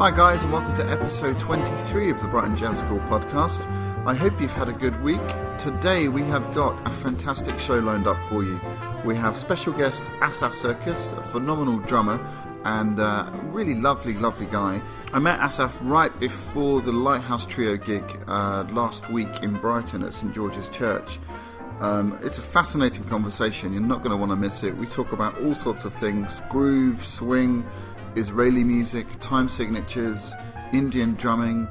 Hi guys, and welcome to episode 23 of the Brighton Jazz School podcast. I hope you've had a good week. Today we have got a fantastic show lined up for you. We have special guest Asaf Sirkis, a phenomenal drummer and a really lovely guy. I met Asaf right before the Lighthouse Trio gig last week in Brighton at St George's Church. It's a fascinating conversation. You're not going to want to miss it. We talk about all sorts of things: groove, swing, Israeli music, time signatures, Indian drumming,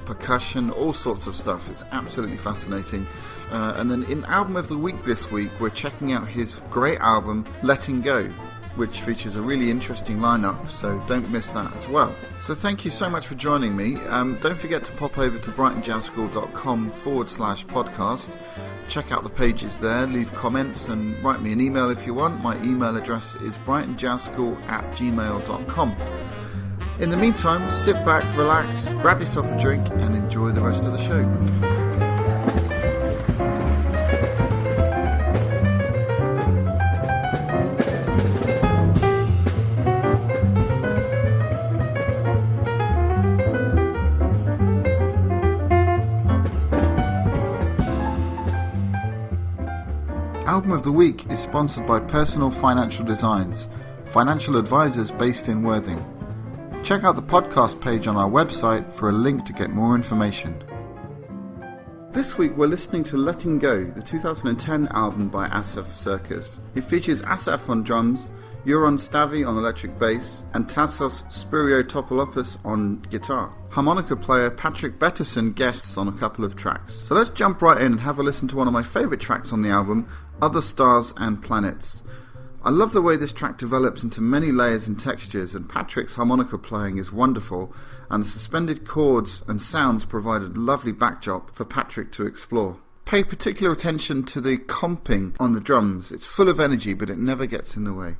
percussion, all sorts of stuff. It's absolutely fascinating. And then in Album of the Week this week, we're checking out his great album, Letting Go, which features a really interesting lineup, so don't miss that as well. So thank you so much for joining me. Don't forget to pop over to brightonjazzschool.com/podcast. Check out the pages there, leave comments and write me an email if you want. My email address is brightonjazzschool@gmail.com. In the meantime, sit back, relax, grab yourself a drink and enjoy the rest of the show. Album of the Week is sponsored by Personal Financial Designs, financial advisors based in Worthing. Check out the podcast page on our website for a link to get more information. This week we're listening to Letting Go, the 2010 album by Asaf Sirkis. It features Asaf on drums, Euron Stavy on electric bass, and Tassos Spiriotopoulos on guitar. Harmonica player Patrick Betterson guests on a couple of tracks. So let's jump right in and have a listen to one of my favourite tracks on the album, Other Stars and Planets. I love the way this track develops into many layers and textures, and Patrick's harmonica playing is wonderful, and the suspended chords and sounds provide a lovely backdrop for Patrick to explore. Pay particular attention to the comping on the drums. It's full of energy, but it never gets in the way.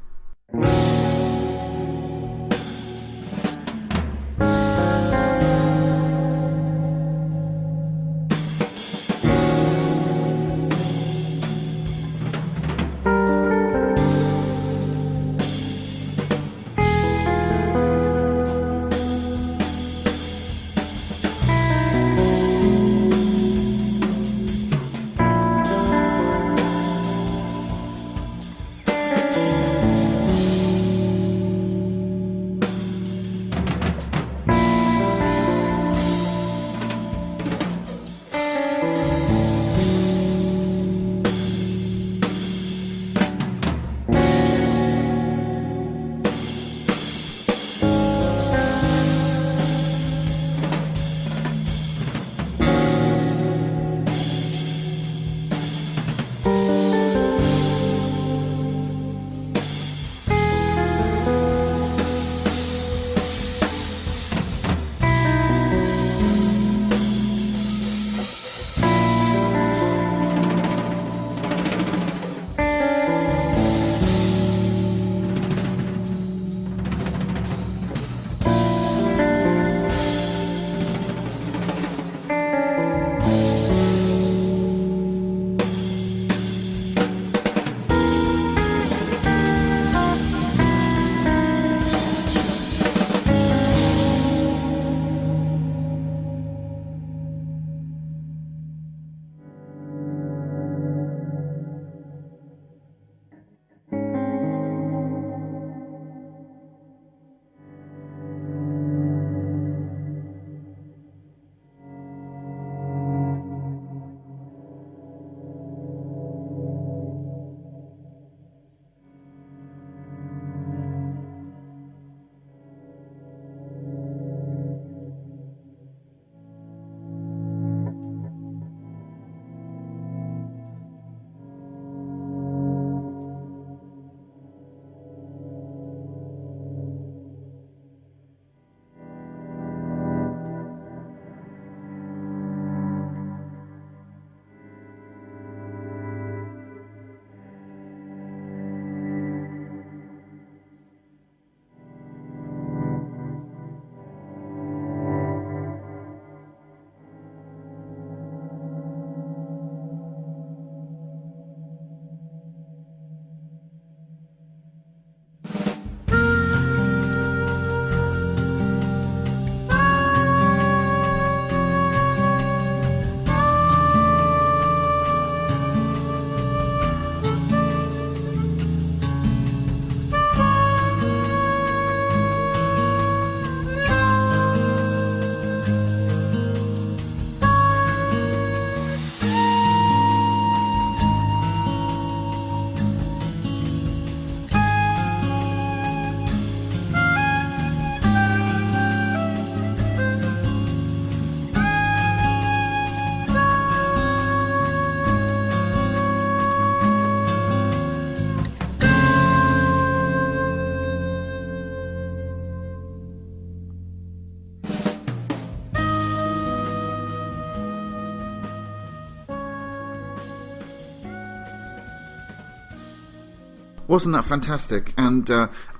Wasn't that fantastic? And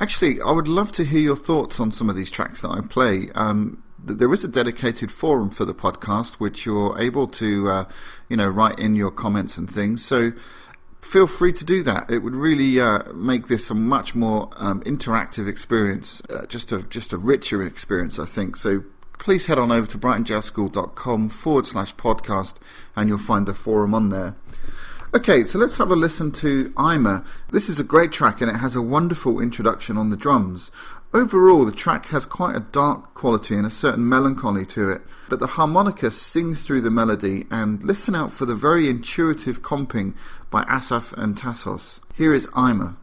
actually, I would love to hear your thoughts on some of these tracks that I play. There is a dedicated forum for the podcast, which you're able to, write in your comments and things. So feel free to do that. It would really make this a much more interactive experience, just a richer experience, I think. So please head on over to brightonjazzschool.com/podcast and you'll find the forum on there. Okay, so let's have a listen to Ima. This is a great track and it has a wonderful introduction on the drums. Overall, the track has quite a dark quality and a certain melancholy to it, but the harmonica sings through the melody, and listen out for the very intuitive comping by Asaf and Tassos. Here is Ima.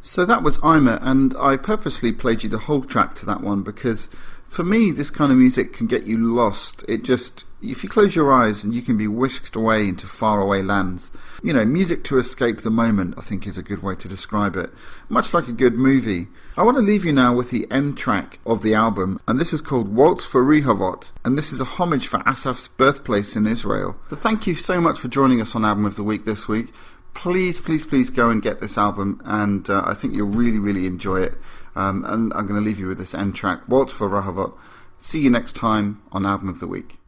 So that was Ima, and I purposely played you the whole track to that one because for me this kind of music can get you lost. If you close your eyes and you can be whisked away into faraway lands. Music to escape the moment, I think, is a good way to describe it. Much like a good movie. I want to leave you now with the end track of the album, and this is called Waltz for Rehovot, and this is a homage for Asaf's birthplace in Israel. So thank you so much for joining us on Album of the Week this week. Please go and get this album, and I think you'll really, really enjoy it. And I'm going to leave you with this end track, Waltz for Rehovot. See you next time on Album of the Week.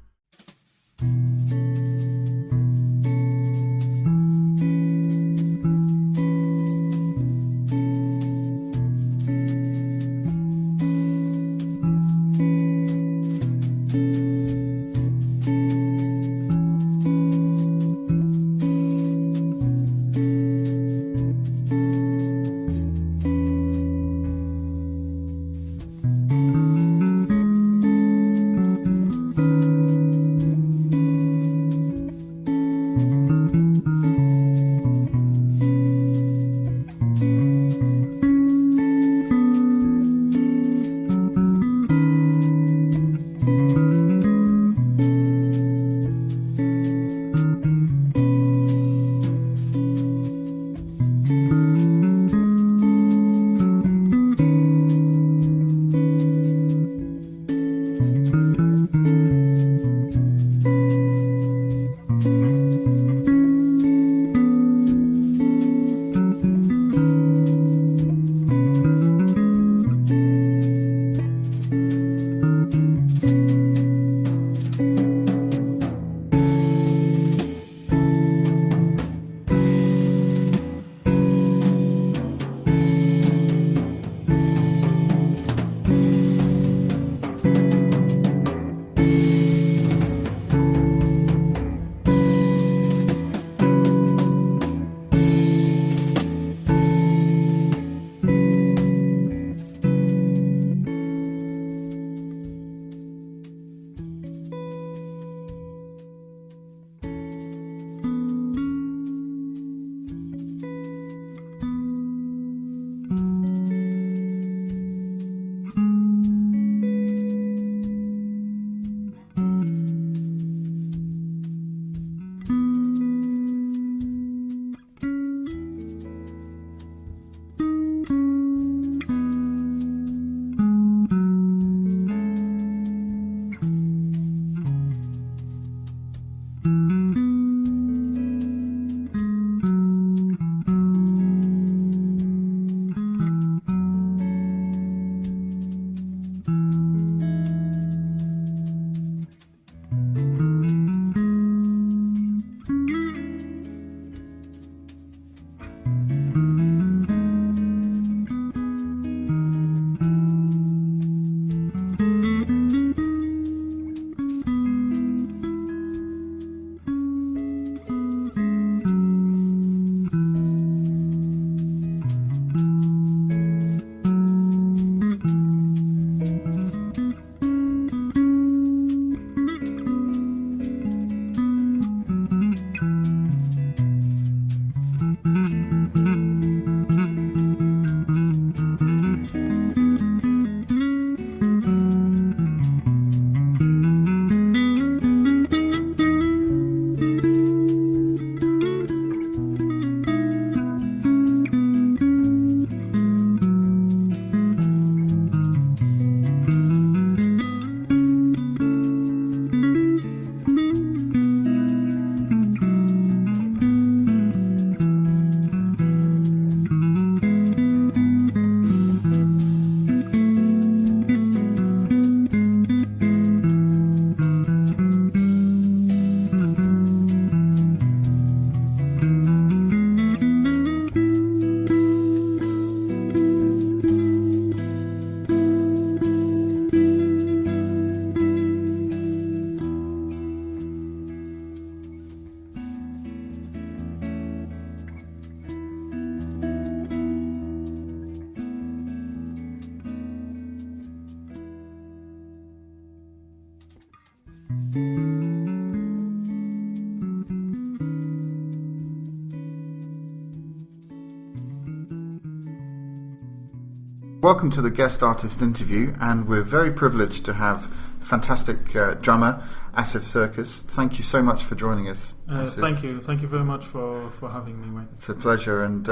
welcome to the guest artist interview, and we're very privileged to have fantastic drummer Asaf Sirkis. Thank you so much for joining us. Thank you very much for having me, Wayne. It's a pleasure, and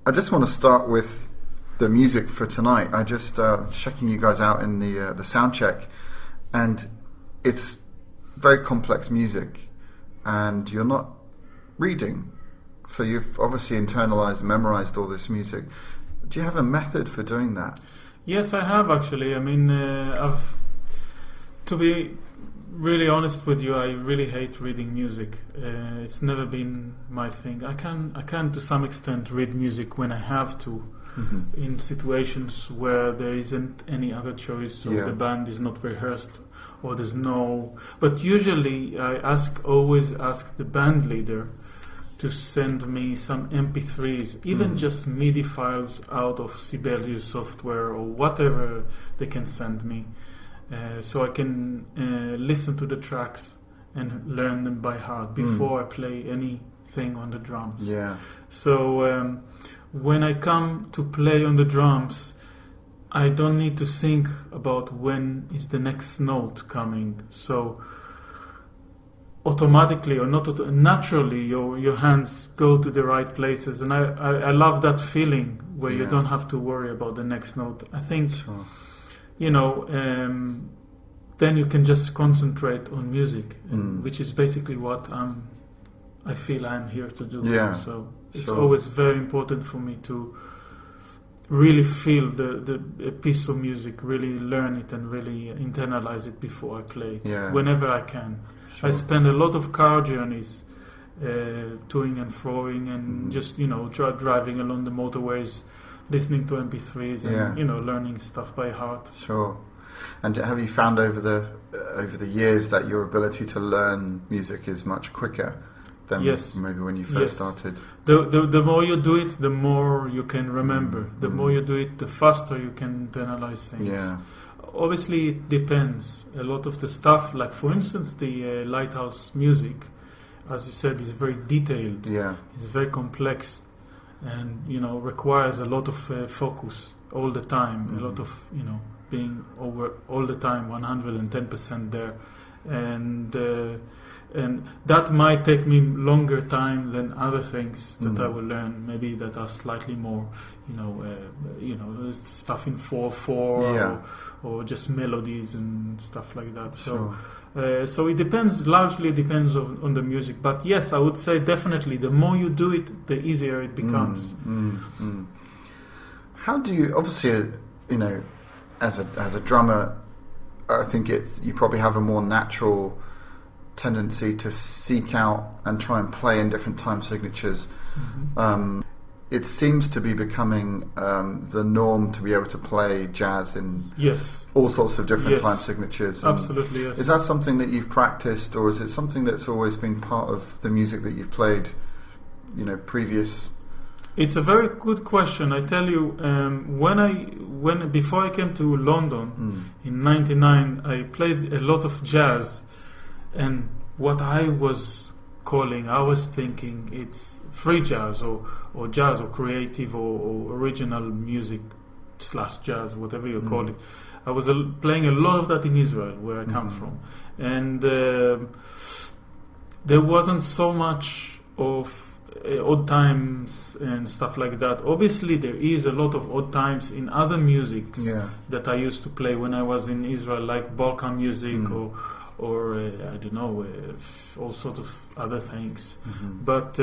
I just want to start with the music for tonight. I just checking you guys out in the sound check, and it's very complex music, and you're not reading, so you've obviously internalized and memorized all this music. Do you have a method for doing that? Yes, I have actually. I mean, to be really honest with you, I really hate reading music. It's never been my thing. I can to some extent read music when I have to, in situations where there isn't any other choice, or the band is not rehearsed, or there's no. But usually, I always ask the band leader to send me some MP3s, even just MIDI files out of Sibelius software or whatever they can send me, so I can listen to the tracks and learn them by heart before I play anything on the drums. Yeah. So when I come to play on the drums, I don't need to think about when is the next note coming. So automatically or not naturally your hands go to the right places, and I love that feeling where you don't have to worry about the next note. I think then you can just concentrate on music, which is basically what I feel I'm here to do. So it's always very important for me to really feel the piece of music, really learn it and really internalize it before I play it, whenever I can. I spend a lot of car journeys toing and froing and just driving along the motorways, listening to MP3s and learning stuff by heart. Sure. And have you found over the years that your ability to learn music is much quicker than maybe when you first started? The more you do it, the more you can remember. The more you do it, the faster you can internalize things. Yeah. Obviously, it depends. A lot of the stuff, like for instance, the lighthouse music, as you said, is very detailed. Yeah. It's very complex, and requires a lot of focus all the time. A lot of being over all the time, 110% there, and that might take me longer time than other things that I will learn, maybe that are slightly more, stuff in 4/4 or just melodies and stuff like that. So, so it depends. Largely depends on the music. But yes, I would say definitely the more you do it, the easier it becomes. How do you? Obviously, as a drummer, I think you probably have a more natural tendency to seek out and try and play in different time signatures. It seems to be becoming the norm to be able to play jazz in all sorts of different time signatures. Absolutely, yes. Is that something that you've practiced, or is it something that's always been part of the music that you've played, previous? It's a very good question. I tell you, before I came to London in '99, I played a lot of jazz. And what I was thinking it's free jazz or jazz or creative or original music / jazz, whatever you call it. I was playing a lot of that in Israel, where I come from. And there wasn't so much of odd times and stuff like that. Obviously, there is a lot of odd times in other musics that I used to play when I was in Israel, like Balkan music or I don't know, all sorts of other things. But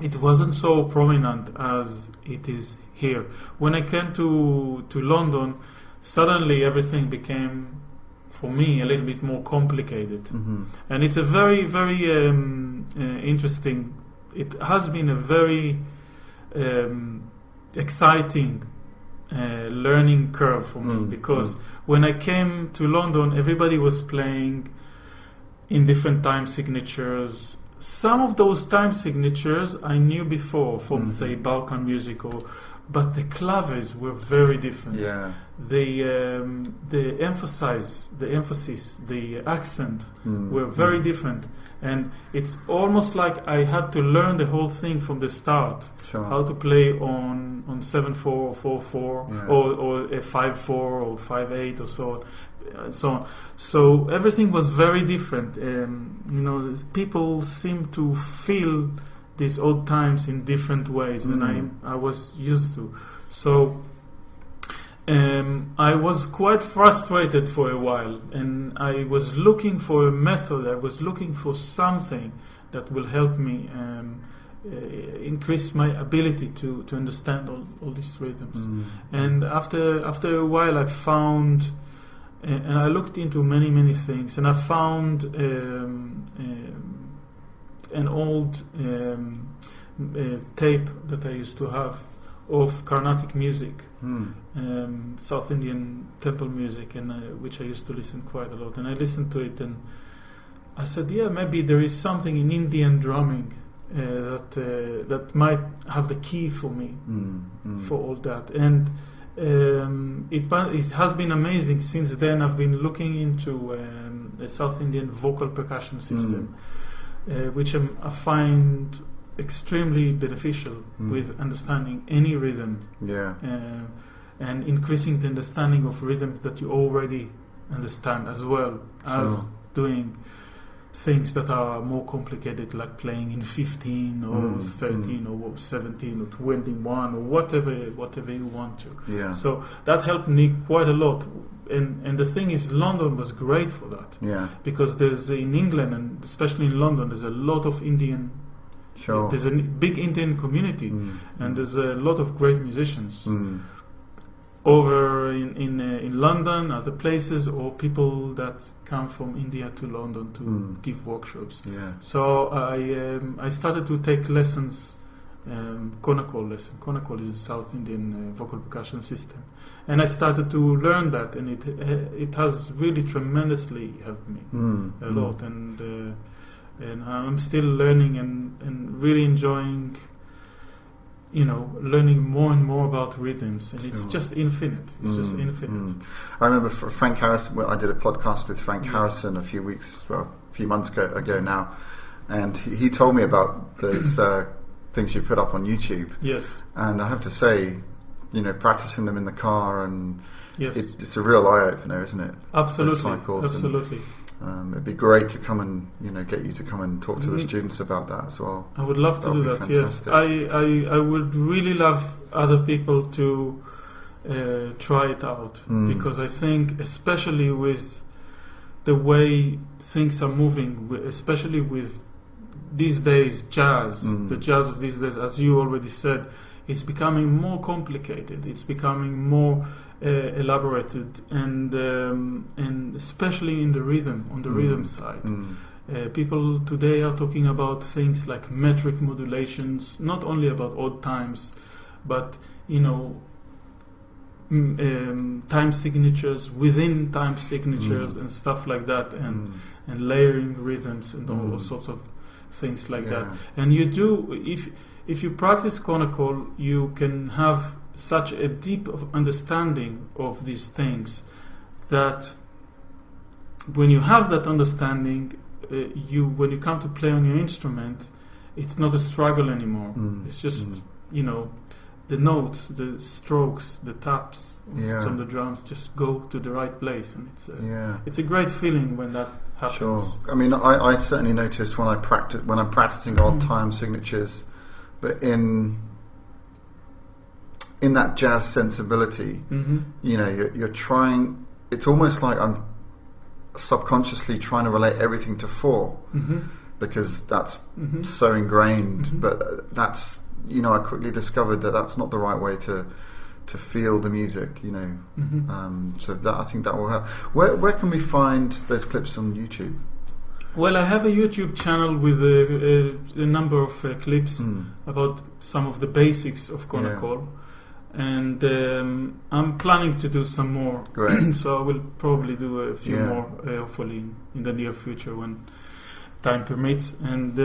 it wasn't so prominent as it is here. When I came to London, suddenly everything became, for me, a little bit more complicated. And it's a very, very interesting, it has been a very exciting learning curve for me, because when I came to London, everybody was playing in different time signatures. Some of those time signatures I knew before from say Balkan music but the claves were very different. Yeah. The emphasis, the accent were very different, and it's almost like I had to learn the whole thing from the start. Sure. How to play on 7/4 or 4/4 Yeah. or a 5/4 or 5/8 or so. So on. So everything was very different. People seem to feel these old times in different ways than I was used to. So I was quite frustrated for a while, and I was looking for a method. I was looking for something that will help me increase my ability to understand all these rhythms. And after a while, I found. And I looked into many things, and I found an old tape that I used to have of Carnatic music, South Indian temple music, and which I used to listen quite a lot. And I listened to it, and I said, yeah, maybe there is something in Indian drumming that might have the key for me for all that. And it has been amazing. Since then, I've been looking into the South Indian vocal percussion system, which I find extremely beneficial with understanding any rhythm, and increasing the understanding of rhythms that you already understand, as well as doing things that are more complicated, like playing in 15 or 13 or 17 or 21 or whatever you want to. Yeah. So that helped me quite a lot. And the thing is, London was great for that. Yeah. Because there's in England, and especially in London, there's a lot of Indian. Sure. There's a big Indian community, and there's a lot of great musicians. Over in London, other places, or people that come from India to London to give workshops. Yeah. So I started to take lessons, Konakol lesson. Konakol is the South Indian vocal percussion system, and I started to learn that, and it has really tremendously helped me a lot, and I'm still learning and really enjoying. Learning more and more about rhythms, and it's just infinite. It's just infinite. I remember Frank Harrison. I did a podcast with Frank Harrison a few months ago now, and he told me about those things you put up on YouTube. Yes, and I have to say, practicing them in the car, and it's a real eye opener, isn't it? Absolutely, absolutely. It'd be great to come and get you to come and talk to the students about that as well. I would love to do that. Fantastic. Yes, I would really love other people to try it out, because I think, especially with the way things are moving, especially with these days jazz, the jazz of these days, as you already said, it's becoming more complicated. It's becoming more elaborated, and especially in the rhythm, on the rhythm side. People today are talking about things like metric modulations, not only about odd times, but time signatures within time signatures and stuff like that, and layering rhythms and all sorts of things like that. And you do, if you practice Konakol, you can have such a deep understanding of these things that when you have that understanding, when you come to play on your instrument, it's not a struggle anymore. It's just the notes, the strokes, the taps on the drums just go to the right place, and it's a great feeling when that happens. Sure. I mean, I certainly noticed when I'm practicing odd time signatures, but in that jazz sensibility, you're trying. It's almost like I'm subconsciously trying to relate everything to 4, because that's so ingrained. But that's I quickly discovered that that's not the right way to feel the music. So that, I think that will help. Where can we find those clips on YouTube? Well, I have a YouTube channel with a number of clips about some of the basics of Konakol. And I'm planning to do some more. Great. So I will probably do a few more, hopefully in the near future when time permits. And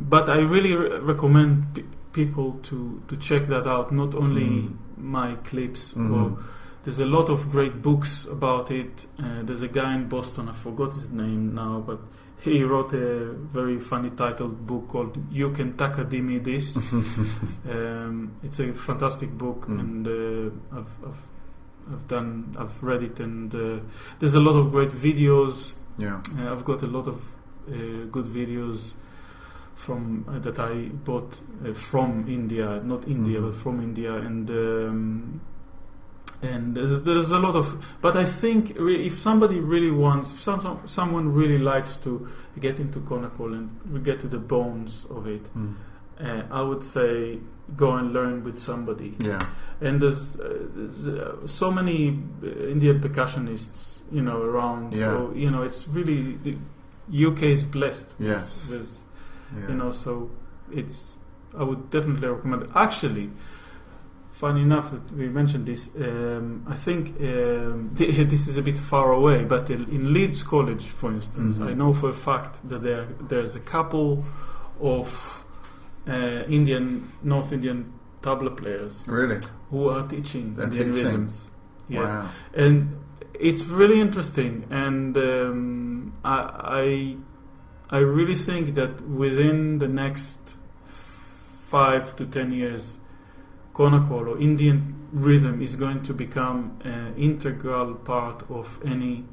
but I really recommend people to check that out. Not only my clips. Or there's a lot of great books about it. There's a guy in Boston, I forgot his name now, but he wrote a very funny titled book called "You Can Takadimi This." It's a fantastic book, and I've read it, and there's a lot of great videos. Yeah, I've got a lot of good videos from that I bought from India, not India, but from India, and there's a lot of. But I think if somebody really wants, if someone really likes to get into Konakol and we get to the bones of it, I would say go and learn with somebody. Yeah. And there's so many Indian percussionists, around. Yeah. So it's really the UK is blessed. Yes. With, Yeah. so it's. I would definitely recommend it. Actually, funny enough that we mentioned this, I think this is a bit far away, but in Leeds College, for instance, I know for a fact that there's a couple of North Indian tabla players Really? who are teaching Indian rhythms. Yeah. Wow. And it's really interesting, and I really think that within the next 5 to 10 years, Konakol or Indian rhythm is going to become an integral part of any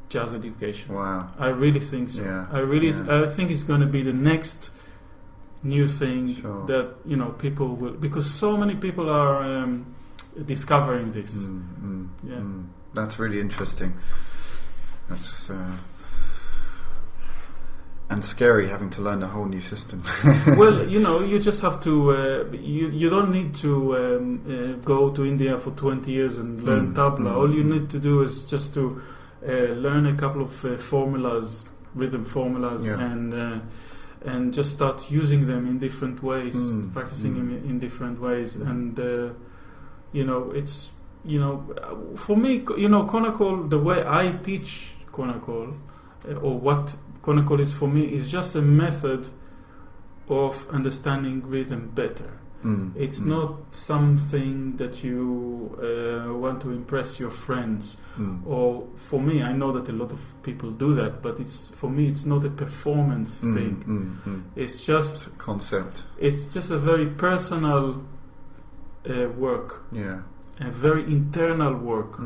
jazz education. Wow. I really think so. Yeah. I think it's going to be the next new thing that people will, because so many people are discovering this. That's really interesting. That's and scary, having to learn a whole new system. Well, you just have to. You don't need to go to India for 20 years and learn tabla. All you need to do is just to learn a couple of formulas, rhythm formulas, and just start using them in different ways, practicing them in different ways, and it's for me, Konakol, the way I teach Konakol, or what Konakol is for me, is just a method of understanding rhythm better. It's not something that you want to impress your friends, or for me, I know that a lot of people do that, but for me it's not a performance thing. It's just a concept. It's just a very personal work. Yeah. A very internal work.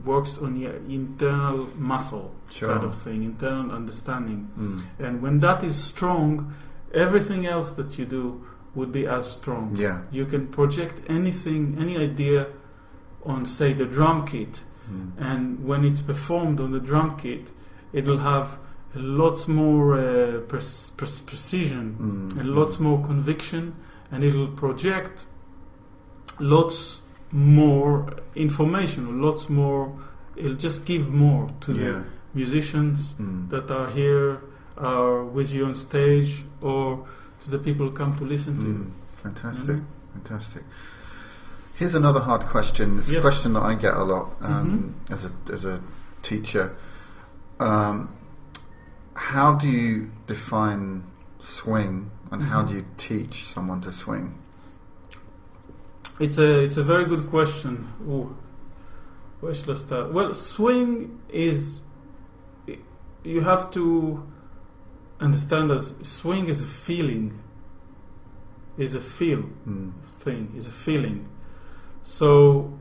Works on your internal muscle, kind of thing, internal understanding. And when that is strong, everything else that you do would be as strong. Yeah. You can project anything, any idea on, say, the drum kit, and when it's performed on the drum kit, it'll have a lot more precision, and lots more conviction, and it'll project lots more information, lots more. It'll just give more to the musicians that are here, are with you on stage, or to the people who come to listen to you. Fantastic, fantastic. Here's another hard question. It's a question that I get a lot as a teacher. How do you define swing, and how do you teach someone to swing? It's a very good question. Ooh. Where should I start? Well, swing is, you have to understand as swing is a feeling, is a feel thing, is a feeling. So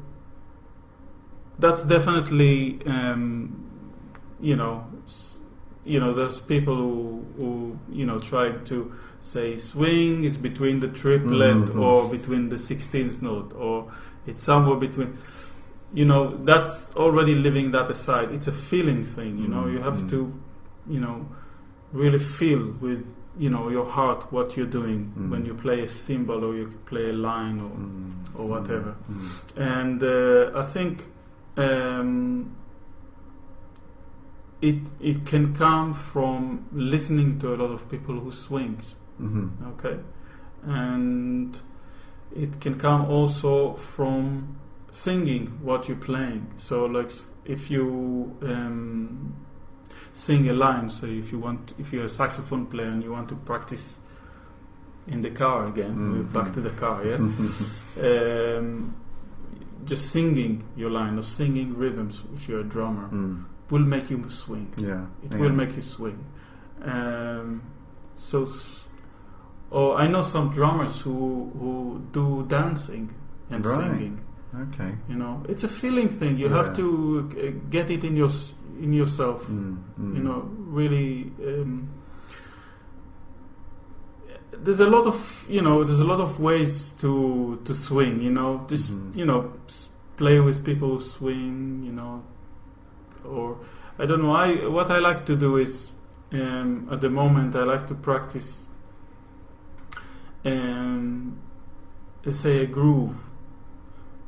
that's definitely there's people who try to say swing is between the triplet or between the 16th note, or it's somewhere between. That's already leaving that aside. It's a feeling thing. You have to really feel with your heart what you're doing when you play a cymbal or you play a line or whatever. And I think it can come from listening to a lot of people who swings. Okay, and it can come also from singing what you're playing. So like if you sing a line, so if you're a saxophone player and you want to practice in the car again. We're back to the car, yeah. Just singing your line or singing rhythms if you're a drummer will make you swing. Yeah, it will make you swing. Or I know some drummers who do dancing and singing. Okay. You know, it's a feeling thing. You have to get it in yourself. You know, really. There's a lot of ways to swing. You know, just play with people who swing. You know, or I don't know. What I like to do is at the moment I like to practice. Let's say a groove.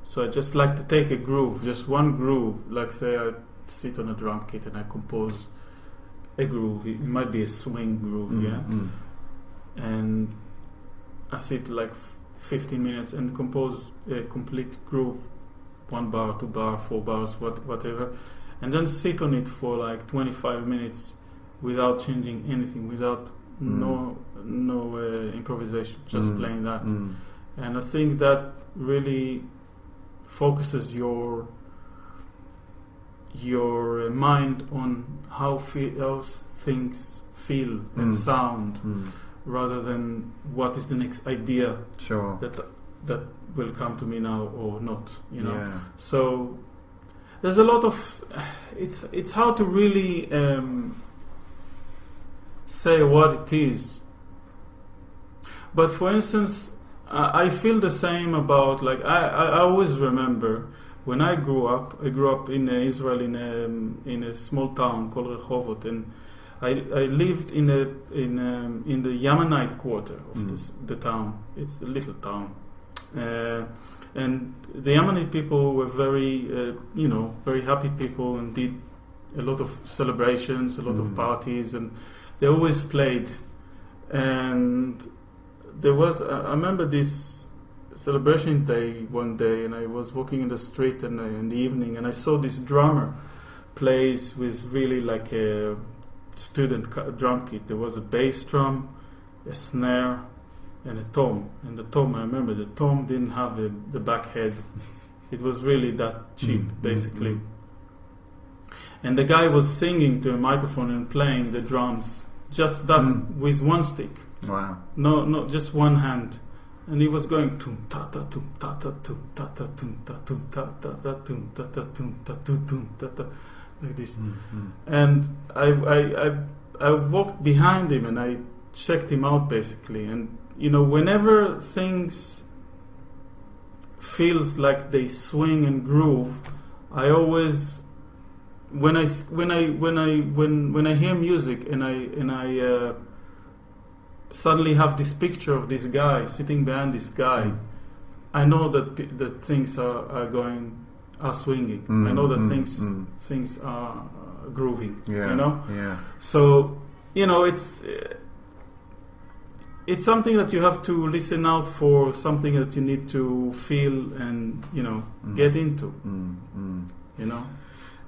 So I just like to take a groove, just one groove. Like say I sit on a drum kit and I compose a groove. It might be a swing groove, and I sit like 15 minutes and compose a complete groove, 1 bar, 2 bar, 4 bars, whatever, and then sit on it for like 25 minutes without changing anything, without no improvisation, just playing that. And I think that really focuses your mind on how things feel and sound, rather than what is the next idea that will come to me now or not. You know, so there's a lot of it's hard to really say what it is. But for instance, I feel the same about, like, I always remember when I grew up in Israel in a small town called Rehovot, and I lived in the Yemenite quarter of the town. It's a little town, and the Yemenite people were very very happy people, and did a lot of celebrations, a lot of parties, and they always played. And there was, I remember this celebration day one day, and I was walking in the street in the evening, and I saw this drummer plays with really like a student drum kit. There was a bass drum, a snare, and a tom. And the tom, I remember, the tom didn't have the back head. It was really that cheap, basically. And the guy was singing to a microphone and playing the drums, just that with one stick. Wow. No, just one hand. And he was going tum ta ta tum ta ta tum ta ta tum ta tum ta ta ta tum ta ta tum ta tum ta ta, like this. And I walked behind him and I checked him out, basically. And whenever things feels like they swing and groove, I always, when I hear music and I suddenly have this picture of this guy sitting behind this guy, I know that things are swinging. I know that things are grooving. Yeah. So it's something that you have to listen out for, something that you need to feel and get into.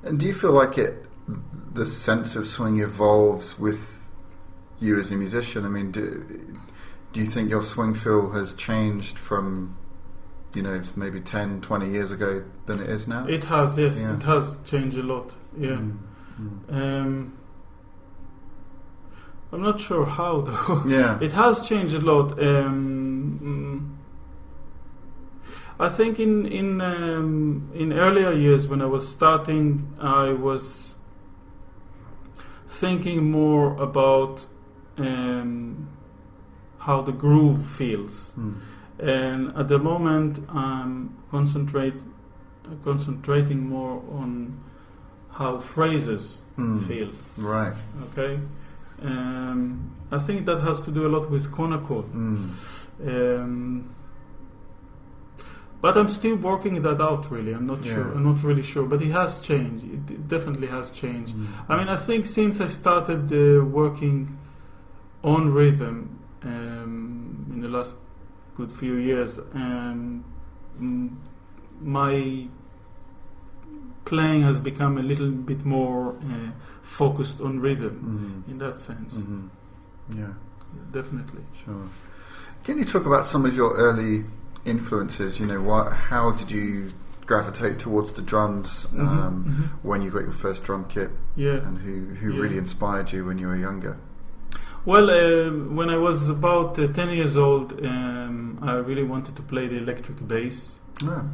And do you feel like the sense of swing evolves with you as a musician? I mean, do you think your swing feel has changed from maybe 10, 20 years ago than it is now? It has, yes. It has changed a lot. Yeah. I'm not sure how, though. Yeah. It has changed a lot. I think in earlier years when I was starting, I was thinking more about how the groove feels. And at the moment, I'm concentrating more on how phrases feel. Right. Okay. I think that has to do a lot with concord. But I'm still working that out, really. I'm not sure. I'm not really sure. But it has changed. It definitely has changed. I mean, I think since I started working on rhythm in the last good few years, my playing has become a little bit more focused on rhythm in that sense. Yeah, definitely. Sure. Can you talk about some of your early influences? How did you gravitate towards the drums when you got your first drum kit? Yeah. And who really inspired you when you were younger? Well, when I was about 10 years old, I really wanted to play the electric bass. Yeah.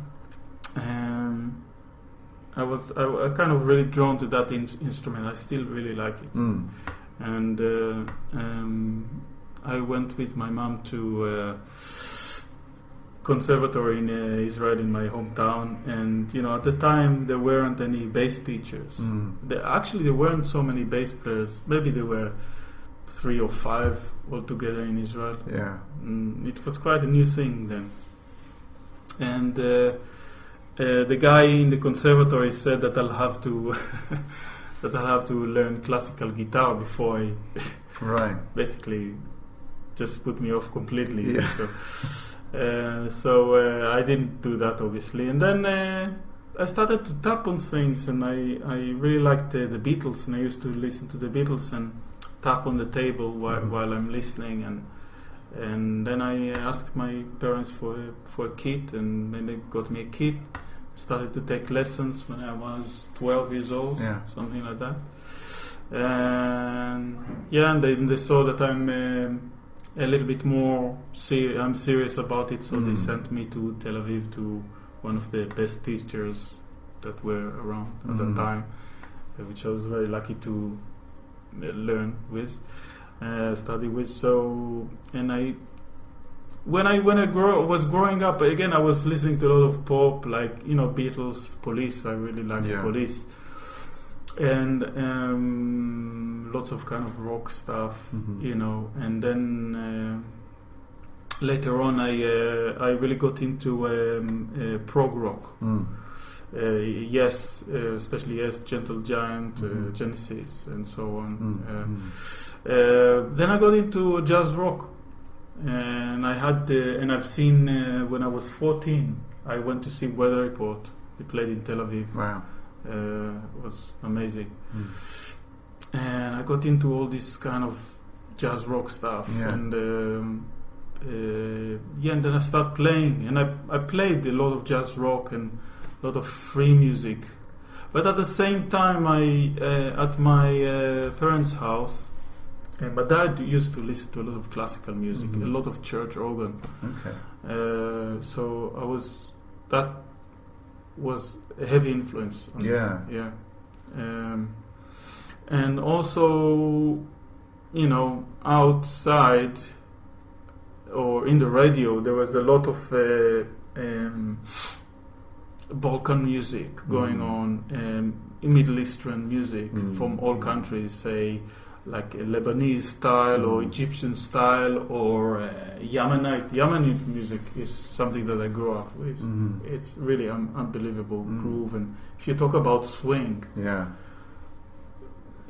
I kind of really drawn to that instrument. I still really like it. And I went with my mom to conservatory in Israel, in my hometown, and at the time there weren't any bass teachers. There weren't so many bass players. Maybe there were 3 or 5 altogether in Israel. Yeah. It was quite a new thing then. And the guy in the conservatory said that I'll have to learn classical guitar before I basically just put me off completely. Yeah. So I didn't do that, obviously. And then I started to tap on things, and I really liked the Beatles, and I used to listen to the Beatles and tap on the table while I'm listening. And then I asked my parents for a kit, and then they got me a kit. Started to take lessons when I was 12 years old, something like that. And they saw that I'm a little bit more I'm serious about it, so they sent me to Tel Aviv to one of the best teachers that were around at that time, which I was very lucky to learn with, study with. So, and when I was growing up, again I was listening to a lot of pop, like Beatles, Police. I really liked Police, and lots of kind of rock stuff, And then later on, I really got into prog rock. Especially Gentle Giant, Genesis, and so on. Then I got into jazz rock, and I've seen when I was 14, I went to see Weather Report. They played in Tel Aviv. Wow. It was amazing. And I got into all this kind of jazz rock stuff, and then I started playing, and I played a lot of jazz rock and a lot of free music. But at the same time, at my parents' house, and my dad used to listen to a lot of classical music, a lot of church organ. Okay. So that was a heavy influence on me. And also, outside or in the radio, there was a lot of Balkan music going on, Middle Eastern music from all countries, say like a Lebanese style or Egyptian style or Yemenite. Yemenite music is something that I grew up with. It's really unbelievable groove. And if you talk about swing,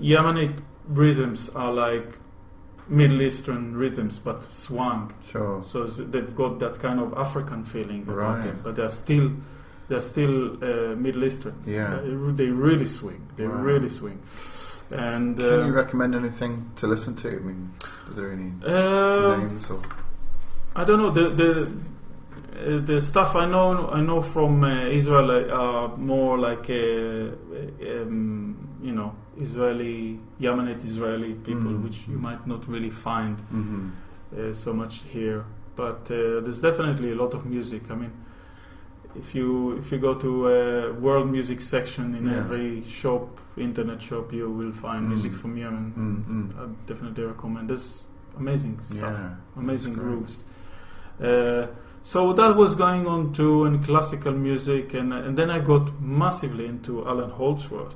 Yemenite rhythms are like Middle Eastern rhythms, but swung. Sure. So they've got that kind of African feeling about it, but they're still Middle Eastern. Yeah. They really swing. They really swing. And can you recommend anything to listen to? I mean, are there any names or? I don't know. The stuff I know from Israel are more like Israeli, Yemenite Israeli people, which you might not really find so much here. But there's definitely a lot of music. I mean, if you go to a world music section in every shop, internet shop, you will find music from Yemen. I definitely recommend. There's amazing stuff, amazing grooves. So that was going on too, and classical music, and then I got massively into Alan Holdsworth,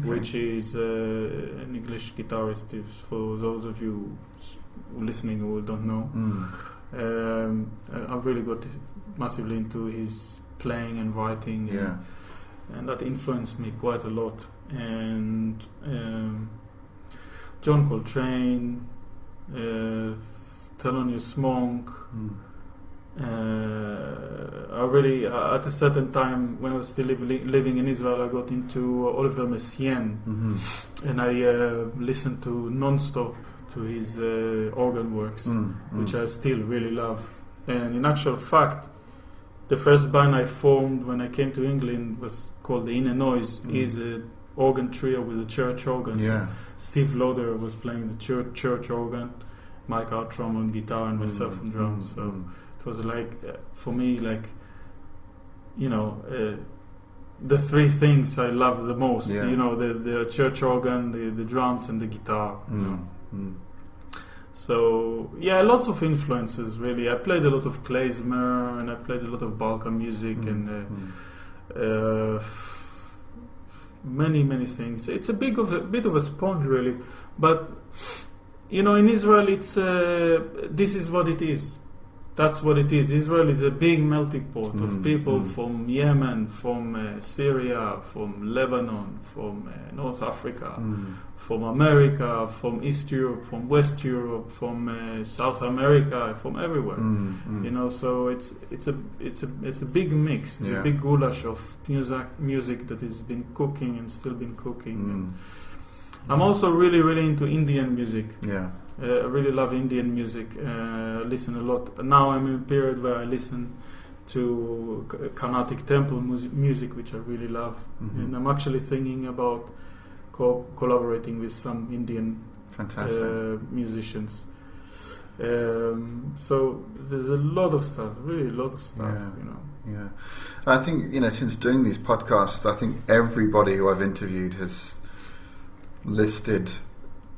which is an English guitarist. If for those of you listening who don't know, I really got massively into his playing and writing, and that influenced me quite a lot. And John Coltrane, Thelonious Monk. I really, at a certain time when I was still living in Israel, I got into Oliver Messiaen, and I listened to non-stop to his organ works, which I still really love. And in actual fact, the first band I formed when I came to England was called the Inner Noise. Is a organ trio with a church organ. Yeah. So Steve Lauder was playing the church organ, Mike Outram on guitar, and myself on drums. So it was like for me, like, you know, the three things I love the most. Yeah. You know, the church organ, the drums, and the guitar. You know. So yeah, lots of influences really. I played a lot of klezmer, and I played a lot of Balkan music, and many things. It's a bit of a sponge really, but you know, in Israel, it's this is what it is. That's what it is. Israel is a big melting pot of people from Yemen, from Syria, from Lebanon, from North Africa, from America, from East Europe, from West Europe, from South America, from everywhere. You know, so it's a big mix. It's a big goulash of music that has been cooking and still been cooking. And I'm also really into Indian music. Yeah. I really love Indian music. I listen a lot. Now I'm in a period where I listen to Carnatic temple music, which I really love. And I'm actually thinking about collaborating with some Indian musicians. So there's a lot of stuff, really a lot of stuff, you know. Yeah. I think, you know, since doing these podcasts, I think everybody who I've interviewed has listed,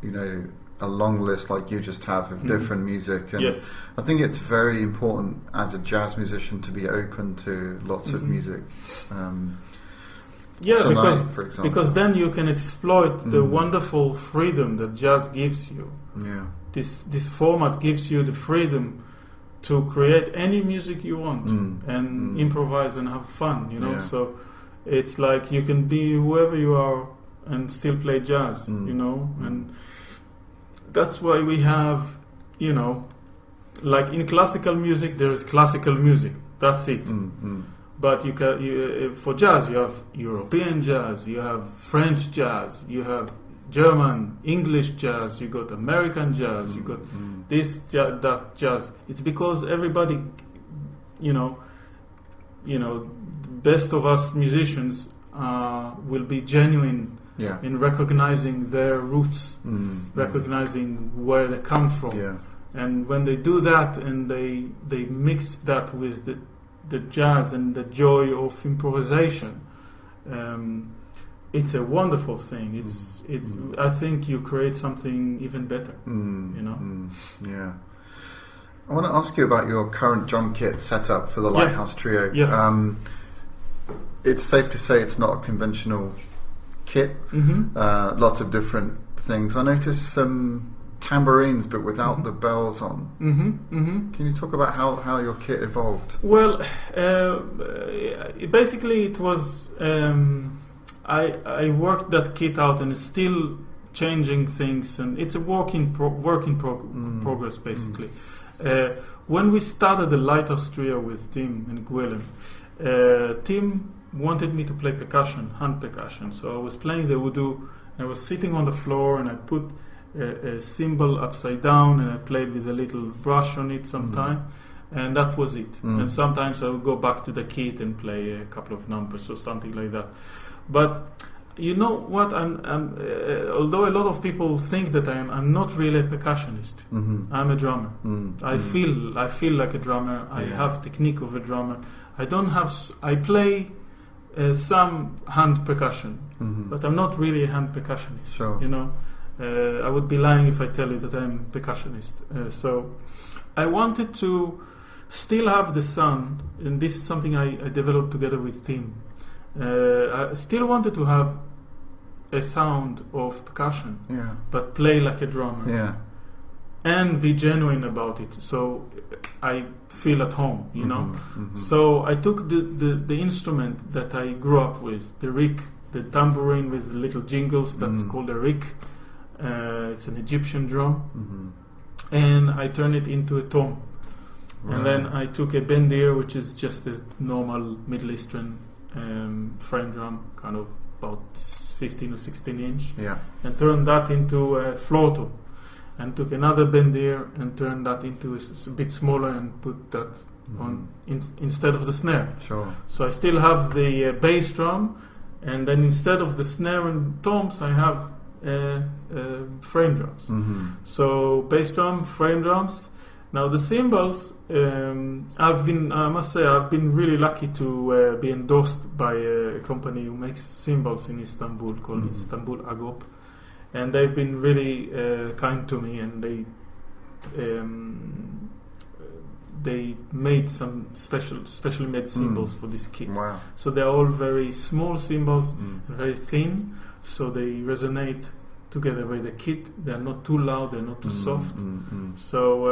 you know, a long list like you just have of different music, and I think it's very important as a jazz musician to be open to lots of music. Tonight, for example, because then you can exploit the wonderful freedom that jazz gives you. Yeah, this format gives you the freedom to create any music you want and improvise and have fun. You know, so it's like you can be whoever you are and still play jazz. You know, and that's why we have, you know, like in classical music, there is classical music. That's it. But for jazz, you have European jazz, you have French jazz, you have German, English jazz, you got American jazz, you got this, that jazz. It's because everybody, you know, best of us musicians will be genuine. In recognizing their roots, recognizing where they come from, and when they do that and they mix that with the jazz and the joy of improvisation, it's a wonderful thing. It's I think you create something even better. You know. Yeah. I want to ask you about your current drum kit setup for the Lighthouse Trio. It's safe to say it's not a conventional kit. Lots of different things. I noticed some tambourines but without the bells on. Can you talk about how your kit evolved? Well, basically it was I worked that kit out and still changing things, and it's a work in progress basically. When we started the Lighthouse Trio with Tim and Gwilym, Tim wanted me to play percussion, hand percussion. So I was playing the wudu, I was sitting on the floor, and I put a cymbal upside down, and I played with a little brush on it sometime, and that was it. And sometimes I would go back to the kit and play a couple of numbers or something like that. But you know what? Although a lot of people think that I'm not really a percussionist. I'm a drummer. I feel like a drummer. I have technique of a drummer. I play some hand percussion, but I'm not really a hand percussionist. Sure. You know, I would be lying if I tell you that I'm a percussionist. So I wanted to still have the sound, and this is something I developed together with Tim. I still wanted to have a sound of percussion, but play like a drummer, and be genuine about it. So I feel at home, you know. So I took the instrument that I grew up with, the rick, the tambourine with the little jingles. That's called a rick. It's an Egyptian drum, and I turned it into a tom. Right. And then I took a bendir, which is just a normal Middle Eastern frame drum, kind of about 15 or 16 inch, and turned that into a floor tom. and took another bendir and turned that into a bit smaller and put that on instead of the snare. Sure. So I still have the bass drum, and then instead of the snare and toms, I have frame drums. So bass drum, frame drums. Now the cymbals, I must say, I've been really lucky to be endorsed by a company who makes cymbals in Istanbul called Istanbul Agop, and they've been really kind to me, and they made some specially made cymbals for this kit. Wow. So they're all very small cymbals, very thin, so they resonate together with the kit. They're not too loud, they're not too soft. So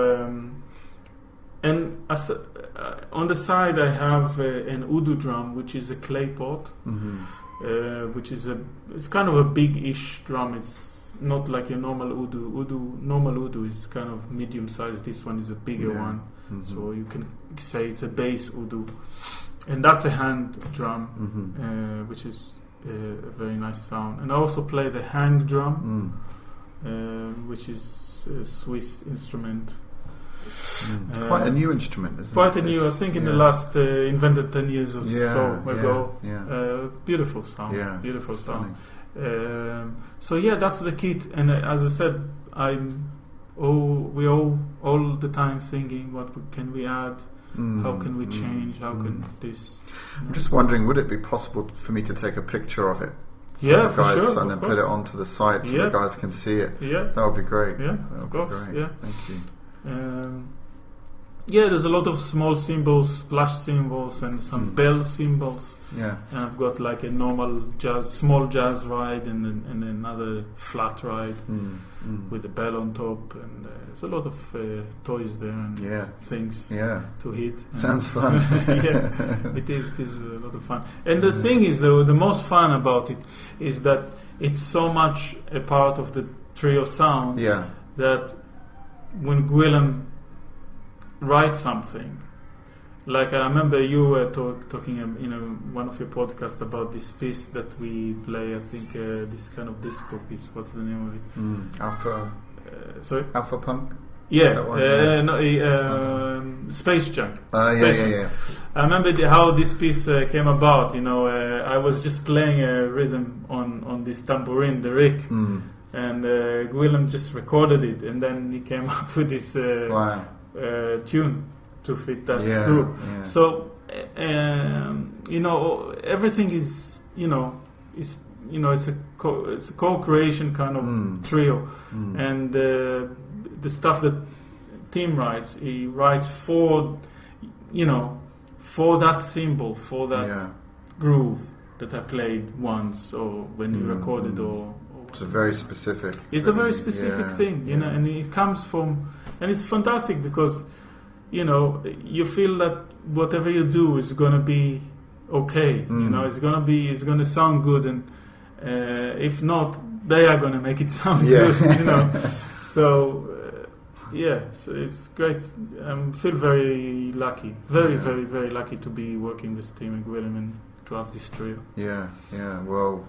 and on the side I have an udu drum, which is a clay pot, which is it's kind of a big-ish drum. It's not like your normal udu. Normal udu is kind of medium sized. This one is a bigger one, so you can say it's a bass udu, and that's a hand drum, which is a very nice sound. And I also play the hang drum, which is a Swiss instrument. Quite a new instrument, isn't it? Quite a new, I think, in the last invented 10 years or so ago. Beautiful sound. Yeah, beautiful stunning. sound. So yeah, that's the kit. And as I said, we all the time thinking, what can we add? How can we change? How can this? I'm just wondering, would it be possible for me to take a picture of it? So Yeah, the for guys, sure, and then of put course. it onto the site so the guys can see it. Yeah, That would be great. yeah, That would of be course. great. Yeah. Thank you. Yeah, there's a lot of small cymbals, splash cymbals, and some bell cymbals. Yeah. And I've got like a normal small jazz ride, and then another flat ride with a bell on top, and there's a lot of toys there and things to hit. Sounds fun. Yeah, it is a lot of fun. And the thing is, though, the most fun about it is that it's so much a part of the trio sound that when Gwilym writes something, like I remember you were talking in one of your podcasts about this piece that we play. I think this kind of disco piece. What's the name of it? Alpha. Sorry. Alpha Punk. Yeah. That one, Space Junk. Yeah. I remember how this piece came about. I was just playing a rhythm on this tambourine, the rick. And Gwilym just recorded it, and then he came up with this tune to fit that group. Yeah. So everything is it's a co-creation kind of trio, and the stuff that Tim writes, he writes for that symbol, for that groove that I played once, or when he recorded, or it's a very specific. It's a very specific thing, and it comes from, and it's fantastic because, you feel that whatever you do is gonna be okay. It's gonna sound good, and if not, they are gonna make it sound good. So it's great. I feel very lucky, very very lucky to be working with Tim and Gwilym and to have this trio. Yeah. Well.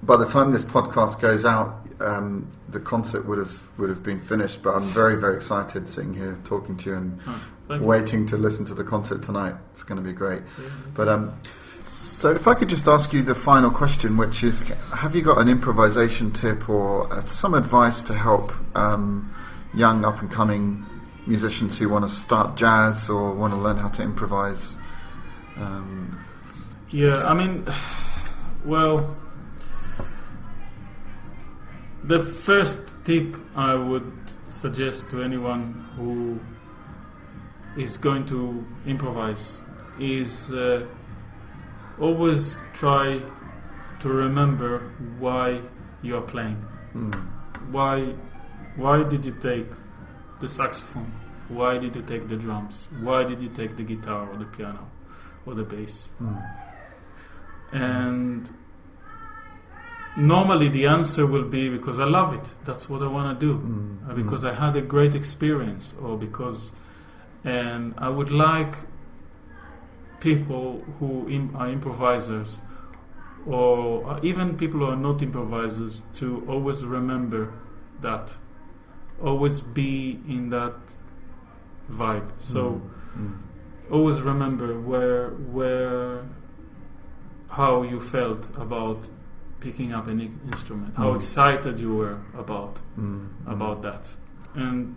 By the time this podcast goes out, the concert would have been finished. But I'm very, very excited sitting here talking to you and waiting to listen to the concert tonight. It's going to be great. Yeah. But so if I could just ask you the final question, which is, have you got an improvisation tip or some advice to help young up and coming musicians who want to start jazz or want to learn how to improvise? The first tip I would suggest to anyone who is going to improvise is always try to remember why you are playing. Why did you take the saxophone? Why did you take the drums? Why did you take the guitar or the piano or the bass? And normally the answer will be because I love it. That's what I want to do. Because I had a great experience, or because, and I would like people who are improvisers, or even people who are not improvisers, to always remember that always be in that vibe. So always remember how you felt about picking up an instrument, how excited you were about that, and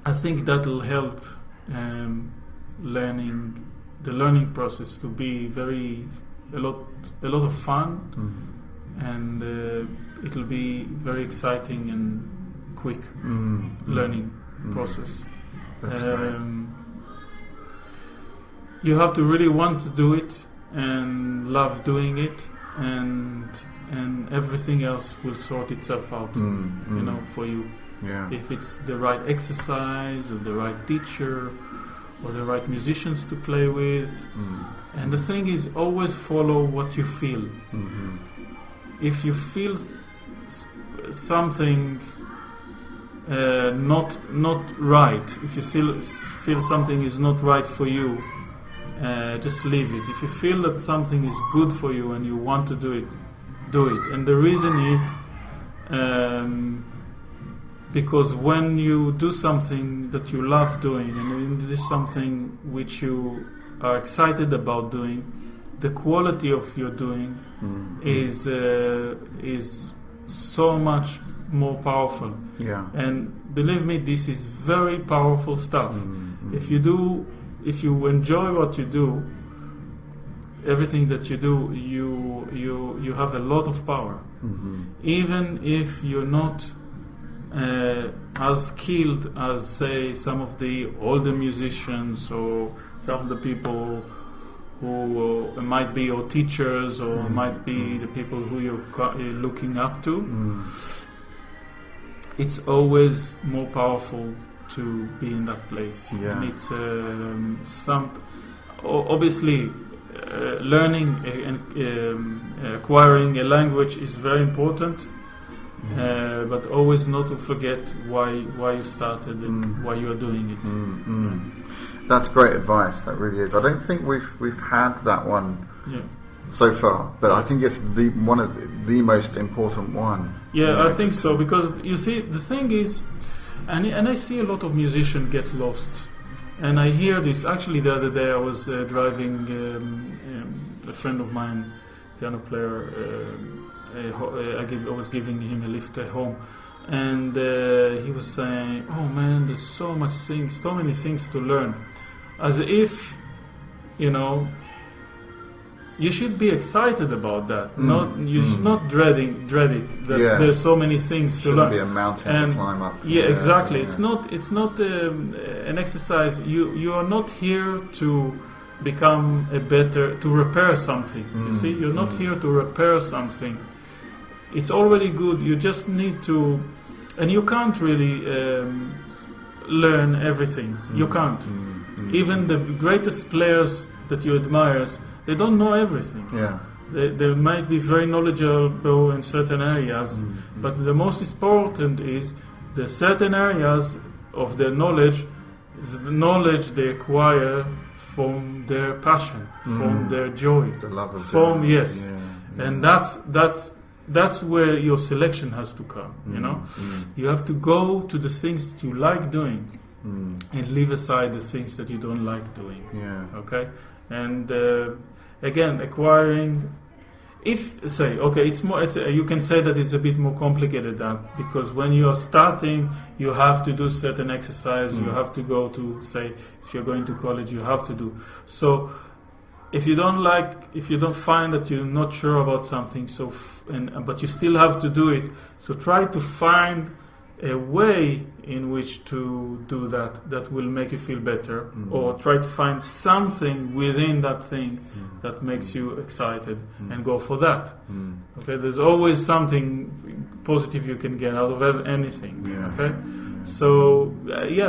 I think that'll help the learning process to be a lot of fun, and it'll be very exciting and quick learning process. That's right. You have to really want to do it and love doing it, and everything else will sort itself out, for you. Yeah. If it's the right exercise or the right teacher or the right musicians to play with. And the thing is, always follow what you feel. If you feel something not right, if you feel something is not right for you, just leave it. If you feel that something is good for you and you want to do it, do it. And the reason is because when you do something that you love doing, and it is something which you are excited about doing, the quality of your doing is so much more powerful. Yeah. And believe me, this is very powerful stuff. If you enjoy what you do, everything that you do, you have a lot of power. Even if you're not as skilled as, say, some of the older musicians or some of the people who might be your teachers or might be the people who you're looking up to. It's always more powerful to be in that place. Yeah. And it's obviously learning and acquiring a language is very important. But always not to forget why you started and why you are doing it. That's great advice. That really is. I don't think we've had that one so far, but I think it's one of the most important one. Yeah, I think so, because you see, the thing is, and I see a lot of musicians get lost, and I hear this. Actually, the other day I was driving a friend of mine, piano player. I was giving him a lift home, and he was saying, "Oh man, there's so many things to learn," as if, you should be excited about that. You should not dread it. That there's so many things to learn. Shouldn't be a mountain to climb up. Yeah, exactly. It's not an exercise. You are not here to become to repair something. You see, you're not here to repair something. It's already good. You just need to, and you can't really learn everything. You can't. Even the greatest players that you admire, they don't know everything. Yeah. They might be very knowledgeable in certain areas, but the most important is the certain areas of their knowledge is the knowledge they acquire from their passion, from their joy, the love of doing. Yes, and that's where your selection has to come. You have to go to the things that you like doing, and leave aside the things that you don't like doing. Yeah. Okay, and again, acquiring. It's more. You can say that it's a bit more complicated than that, because when you are starting, you have to do certain exercise. You have to go to, say, if you're going to college, you have to do. So, if you don't find that you're not sure about something, but you still have to do it. So try to find a way in which to do that will make you feel better, or try to find something within that thing that makes you excited and go for that. Okay, there's always something positive you can get out of anything. Okay, so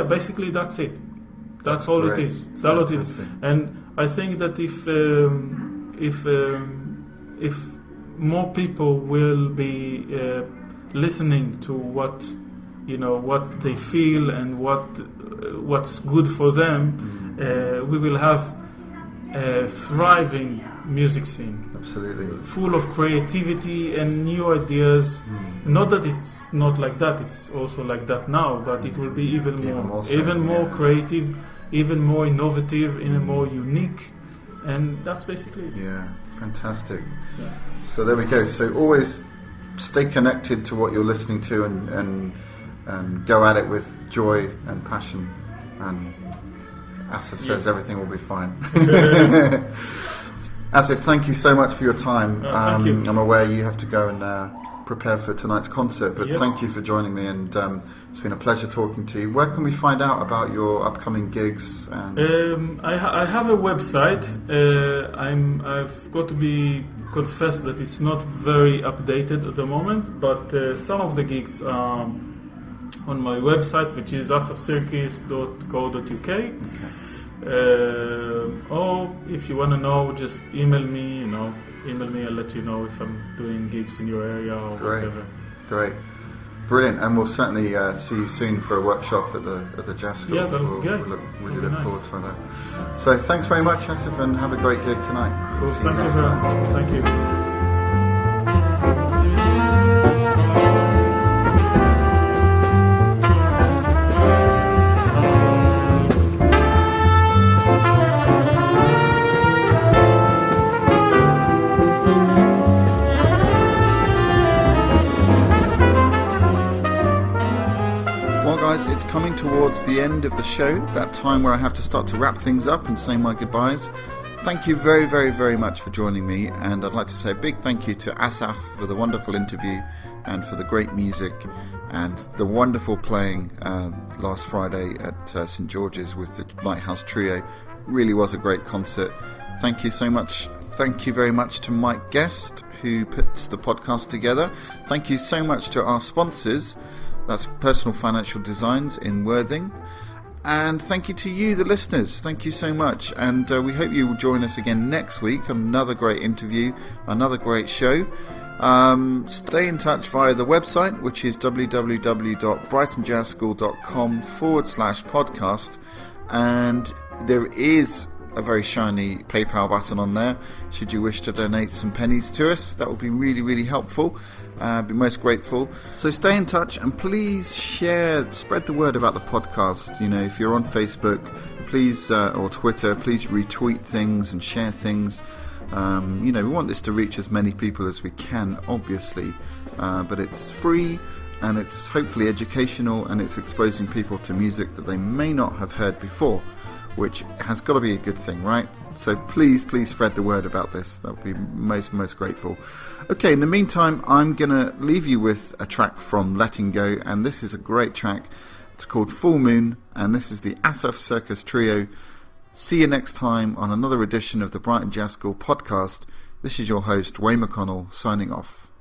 basically that's it. That's all it is. That's all it is. And I think that if more people will be listening to what they feel and what's good for them, we will have a thriving music scene. Absolutely. Full of creativity and new ideas. Not that it's not like that, it's also like that now, but it will be even more creative, even more innovative, even more unique, and that's basically it. Yeah, fantastic. Yeah. So there we go. So always stay connected to what you're listening to and go at it with joy and passion, and Asaf says everything will be fine. Asaf, thank you so much for your time. Thank you. I'm aware you have to go and prepare for tonight's concert, but thank you for joining me, and it's been a pleasure talking to you. Where can we find out about your upcoming gigs? And I have a website. I've got to confess that it's not very updated at the moment, but some of the gigs are on my website, which is asafsirkis.co.uk. Or if you want to know, just email me. Email me. I'll let you know if I'm doing gigs in your area or whatever. Great, brilliant, and we'll certainly see you soon for a workshop at the Jazz School. Yeah, that'll be good. Really look forward to that. So thanks very much, Asaf, and have a great gig tonight. Cool. Thank you very much. Thank you. It's coming towards the end of the show, that time where I have to start to wrap things up and say my goodbyes. Thank you very, very, very much for joining me, and I'd like to say a big thank you to Asaf for the wonderful interview and for the great music and the wonderful playing last Friday at St. George's with the Lighthouse Trio. Really was a great concert. Thank you so much. Thank you very much to Mike Guest, who puts the podcast together. Thank you so much to our sponsors. That's Personal Financial Designs in Worthing. And thank you to you, the listeners. Thank you so much. And we hope you will join us again next week on another great interview, another great show. Stay in touch via the website, which is www.brightonjazzschool.com/podcast. And there is a very shiny PayPal button on there. Should you wish to donate some pennies to us, that would be really, really helpful. Be most grateful. So stay in touch and please spread the word about the podcast. If you're on Facebook, please or Twitter, please retweet things and share things. We want this to reach as many people as we can, obviously, but it's free and it's hopefully educational and it's exposing people to music that they may not have heard before, which has got to be a good thing, right? So please spread the word about this. That would be most grateful. Okay, in the meantime, I'm going to leave you with a track from Letting Go, and this is a great track. It's called Full Moon, and this is the Asaf Sirkis Trio. See you next time on another edition of the Brighton Jazz School podcast. This is your host, Wayne McConnell, signing off.